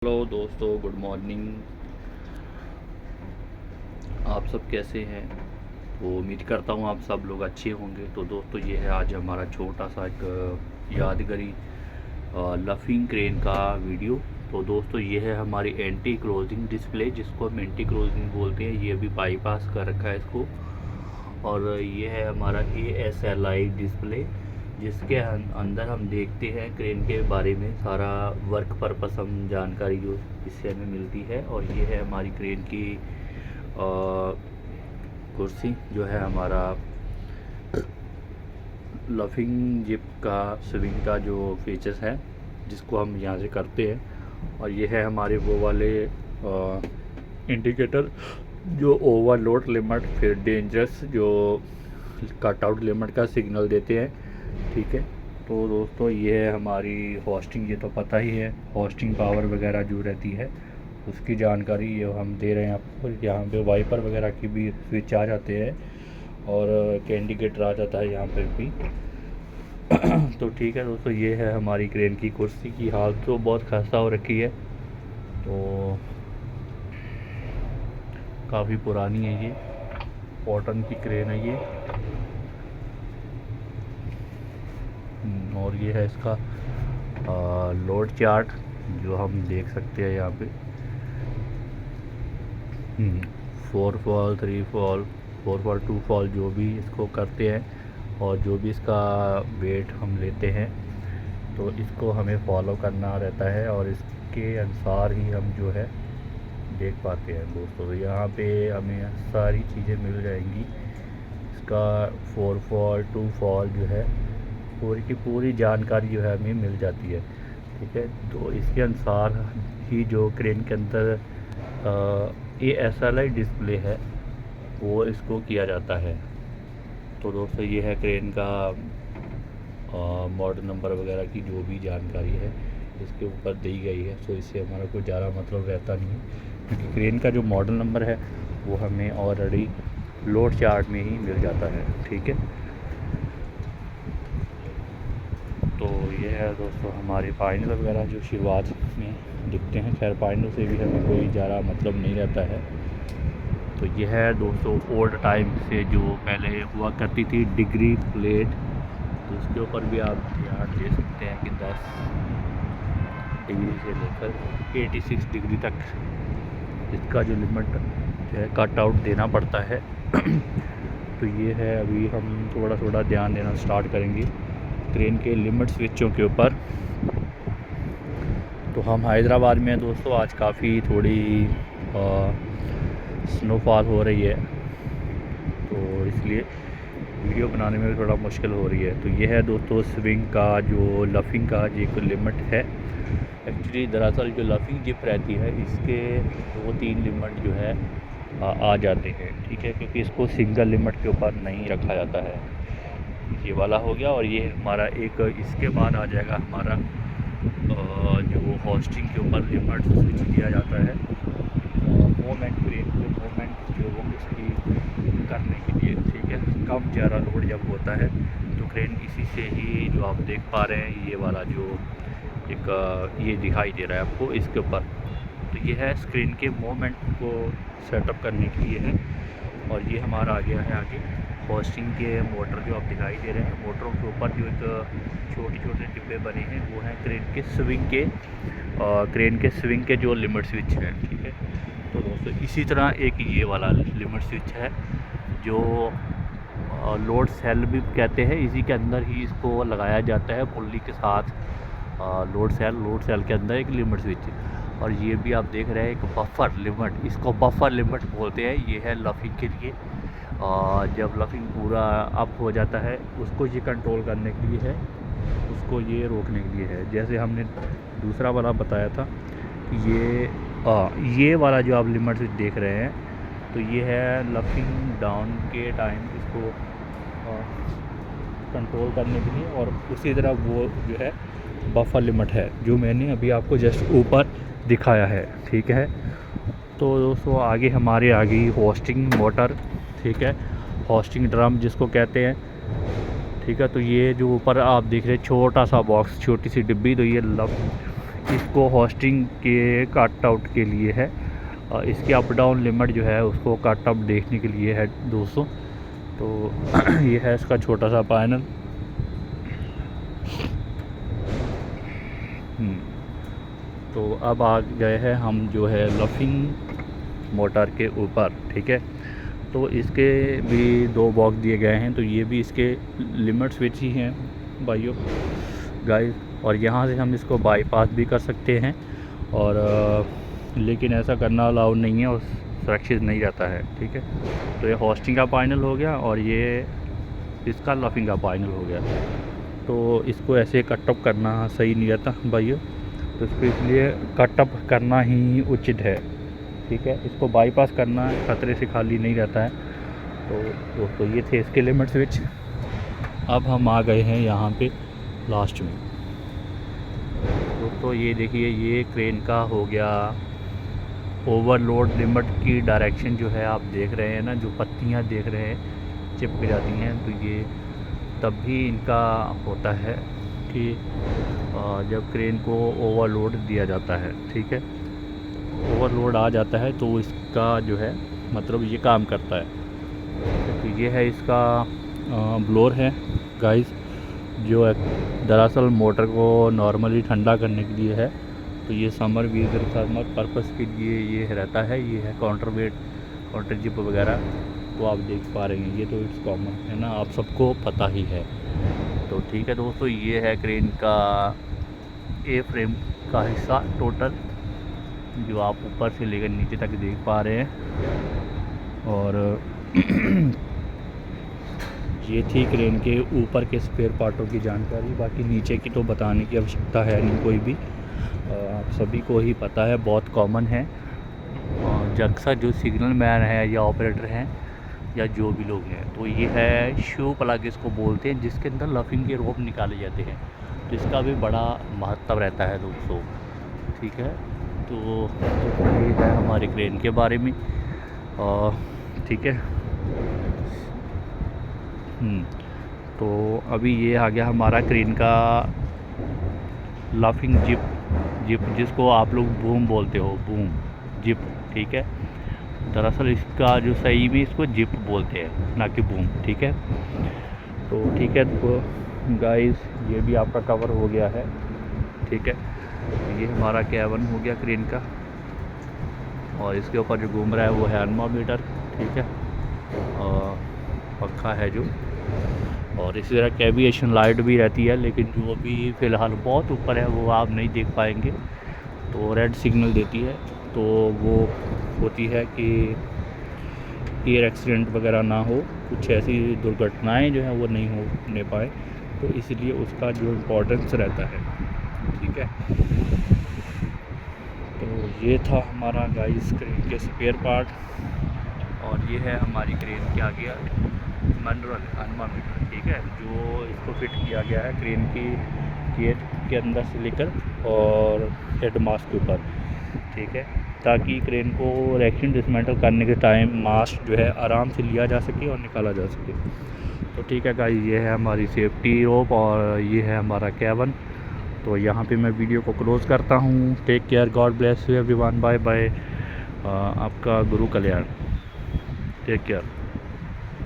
Hello दोस्तों, good morning. आप सब कैसे हैं? तो उम्मीद करता हूँ आप सब लोग अच्छे होंगे। तो दोस्तों, ये है आज हमारा छोटा सा एक यादगारी लफिंग क्रेन का वीडियो। तो दोस्तों, ये है हमारी एंटी क्लोजिंग डिस्प्ले, जिसको हम एंटी क्लोजिंग बोलते हैं। ये अभी बाईपास कर रखा है इसको। और ये है हमारा ASLI डिस्प्ले, जिसके अंदर हम देखते हैं क्रेन के बारे में सारा वर्क पर्पस हम जानकारी जो इससे हमें मिलती है। और ये है हमारी क्रेन की कुर्सी, जो है हमारा लफिंग जिप का स्विंग का जो फीचर्स है, जिसको हम यहाँ से करते हैं। और ये है हमारे वो वाले इंडिकेटर जो ओवरलोड लिमिट, फिर डेंजरस जो कट आउट लिमिट का सिग्नल देते हैं। ठीक है। तो दोस्तों, ये है हमारी होस्टिंग। ये तो पता ही है, होस्टिंग पावर वगैरह जो रहती है उसकी जानकारी ये हम दे रहे हैं आपको। यहाँ पे वाइपर वगैरह की भी स्विच आ जाते हैं और इंडिकेटर आ जाता है यहाँ पर भी। तो ठीक है दोस्तों, ये है हमारी क्रेन की कुर्सी की हालत तो बहुत खस्ता हो रखी है। तो काफ़ी पुरानी है ये, कॉटन की क्रेन है ये। और ये है इसका लोड चार्ट, जो हम देख सकते हैं यहाँ पे। 4 फॉल, 3 फॉल, 4 फॉल, 2 फॉल जो भी इसको करते हैं, और जो भी इसका वेट हम लेते हैं, तो इसको हमें फॉलो करना रहता है और इसके अनुसार ही हम जो है देख पाते हैं दोस्तों। तो यहाँ पे हमें सारी चीज़ें मिल जाएंगी। इसका 4 फॉल, 2 फॉल जो है पूरी की पूरी जानकारी जो है हमें मिल जाती है। ठीक है। तो इसके अनुसार ही जो क्रेन के अंदर ASLI डिस्प्ले है वो इसको किया जाता है। तो दोस्तों, ये है क्रेन का मॉडल नंबर वगैरह की जो भी जानकारी है इसके ऊपर दी गई है। तो इससे हमारा कोई ज़्यादा मतलब रहता नहीं है, क्योंकि क्रेन का जो मॉडल नंबर है वो हमें ऑलरेडी लोड चार्ट में ही मिल जाता है। ठीक है। तो ये है दोस्तों हमारे फाइनल वगैरह जो शुरुआत में दिखते हैं। खैर, फाइनल से भी हमें कोई ज़्यादा मतलब नहीं रहता है। तो ये है दोस्तों ओल्ड टाइम से जो पहले हुआ करती थी डिग्री प्लेट। तो उसके ऊपर भी आप ध्यान दे सकते हैं कि 10 डिग्री से लेकर 86 डिग्री तक इसका जो लिमिट है कट आउट देना पड़ता है। तो ये है, अभी हम थोड़ा थोड़ा ध्यान देना स्टार्ट करेंगे क्रेन के लिमिट स्विचों के ऊपर। तो हम हैदराबाद में दोस्तों आज काफ़ी थोड़ी स्नोफॉल हो रही है, तो इसलिए वीडियो बनाने में भी थोड़ा मुश्किल हो रही है। तो ये है दोस्तों स्विंग का जो लफिंग का जो एक लिमिट है। एक्चुअली दरअसल जो लफिंग जिप रहती है इसके 2-3 लिमिट जो है आ जाते हैं। ठीक है, क्योंकि इसको सिंगल लिमिट के ऊपर नहीं रखा जाता है। ये वाला हो गया, और ये हमारा एक इसके बाद आ जाएगा हमारा जो होस्टिंग के ऊपर लिमिट स्विच दिया जाता है मोमेंट क्रेन को मोमेंट जो वो इसकी करने के लिए। ठीक है, कम ज़्यादा लोड जब होता है तो क्रेन इसी से ही जो आप देख पा रहे हैं, ये वाला जो एक ये दिखाई दे रहा है आपको इसके ऊपर। तो ये है स्क्रीन के मोमेंट को सेटअप करने के लिए है। और ये हमारा आ गया है आगे होस्टिंग के मोटर जो आप दिखाई दे रहे हैं। मोटरों के ऊपर जो एक छोटे छोटे डिब्बे बने हैं वो हैं क्रेन के स्विंग के जो लिमिट स्विच हैं। ठीक है। तो दोस्तों, इसी तरह एक ये वाला लिमिट स्विच है जो लोड सेल भी कहते हैं। इसी के अंदर ही इसको लगाया जाता है पुल्ली के साथ। लोड सेल के अंदर एक लिमिट स्विच। और ये भी आप देख रहे हैं एक बफर लिमिट, इसको बफर लिमिट बोलते हैं। ये है लफिंग के लिए। जब लफिंग पूरा अप हो जाता है उसको ये कंट्रोल करने के लिए है, उसको ये रोकने के लिए है। जैसे हमने दूसरा वाला बताया था ये वाला जो आप लिमिट स्विच देख रहे हैं, तो ये है लफिंग डाउन के टाइम इसको कंट्रोल करने के लिए। और उसी तरह वो जो है बफर लिमिट है जो मैंने अभी आपको जस्ट ऊपर दिखाया है। ठीक है। तो दोस्तों, आगे हमारे आ गई होस्टिंग मोटर। ठीक है, होस्टिंग ड्रम जिसको कहते हैं। ठीक है। तो ये जो ऊपर आप देख रहे हैं छोटा सा बॉक्स, छोटी सी डिब्बी, तो इसको होस्टिंग के कट आउट के लिए है। इसकी अप डाउन लिमिट जो है उसको कट आउट देखने के लिए है दोस्तों। तो ये है इसका छोटा सा पैनल। तो अब आ गए हैं हम जो है लफिंग मोटर के ऊपर, ठीक है। तो इसके भी 2 बॉक्स दिए गए हैं, तो ये भी इसके लिमिट स्विच ही हैं भाइयों गाइस। और यहाँ से हम इसको बाईपास भी कर सकते हैं, और लेकिन ऐसा करना अलाउड नहीं है और सुरक्षित नहीं रहता है, ठीक है। तो ये होस्टिंग का पैनल हो गया और ये इसका लफिंग का पैनल हो गया। तो इसको ऐसे कटअप करना सही नहीं रहता भाइयों, तो इसको इसलिए कटअप करना ही उचित है, ठीक है। इसको बाईपास करना खतरे से खाली नहीं रहता है। तो दोस्तों ये थे इसके लिमिट स्विच। अब हम आ गए हैं यहाँ पे लास्ट में। दोस्तों ये देखिए, ये क्रेन का हो गया ओवरलोड लिमिट की डायरेक्शन जो है आप देख रहे हैं ना, जो पत्तियाँ देख रहे हैं चिपक जाती हैं, तो ये तब भी इनका होता है कि जब क्रेन को ओवरलोड दिया जाता है, ठीक है। ओवरलोड आ जाता है तो इसका जो है मतलब ये काम करता है। तो ये है इसका ब्लोअर है गाइस, जो दरअसल मोटर को नॉर्मली ठंडा करने के लिए है। तो ये समर वीजर समर पर्पस के लिए ये रहता है। ये है काउंटर वेट, काउंटर जिप वगैरह, तो आप देख पा रहे हैं, ये तो इट्स कॉमन है ना, आप सबको पता ही है। तो ठीक है दोस्तों, ये है क्रेन का ए फ्रेम का हिस्सा टोटल, जो आप ऊपर से लेकर नीचे तक देख पा रहे हैं। और ये थी क्रेन के ऊपर के स्पेयर पार्टों की जानकारी। बाकी नीचे की तो बताने की आवश्यकता है नहीं कोई भी, आप सभी को ही पता है, बहुत कॉमन है। अक्सर जो सिग्नल मैन है या ऑपरेटर हैं या जो भी लोग हैं, तो ये है शो प्लग इसको बोलते हैं, जिसके अंदर लफिंग के रोप निकाले जाते हैं। तो इसका भी बड़ा महत्व रहता है दोस्तों, ठीक है। तो ये है हमारी क्रेन के बारे में, ठीक है। तो अभी ये आ गया हमारा क्रेन का लाफिंग जिप, जिसको आप लोग बूम बोलते हो, बूम जिप, ठीक है। दरअसल इसका जो सही में इसको जिप बोलते हैं, ना कि बूम, ठीक है। तो ठीक है, तो गाइस ये भी आपका कवर हो गया है, ठीक है। ये हमारा कैबिन हो गया क्रेन का, और इसके ऊपर जो घूम रहा है वो है एनमोमीटर, ठीक है। और पंखा है जो, और इसी तरह कैविएशन लाइट भी रहती है, लेकिन जो अभी फ़िलहाल बहुत ऊपर है वो आप नहीं देख पाएंगे। तो रेड सिग्नल देती है, तो वो होती है कि एयर एक्सीडेंट वगैरह ना हो, कुछ ऐसी दुर्घटनाएं जो हैं वो नहीं होने पाए, तो इसलिए उसका जो इम्पोर्टेंस रहता है, ठीक है। तो ये था हमारा गाइस क्रेन के स्पेयर पार्ट, और ये है हमारी क्रेन के आगे एनमोमीटर, ठीक है, जो इसको फिट किया गया है क्रेन की गेट के अंदर से लेकर और हेड मास्ट के ऊपर, ठीक है, ताकि क्रेन को इरेक्शन डिसमेंटल करने के टाइम मास्ट जो है आराम से लिया जा सके और निकाला जा सके। तो ठीक है गाइस, ये है हमारी सेफ्टी रोप और ये है हमारा कैबिन। तो यहाँ पे मैं वीडियो को क्लोज़ करता हूँ। Take care, God bless you everyone, bye bye. आपका गुरु कल्याण, टेक केयर।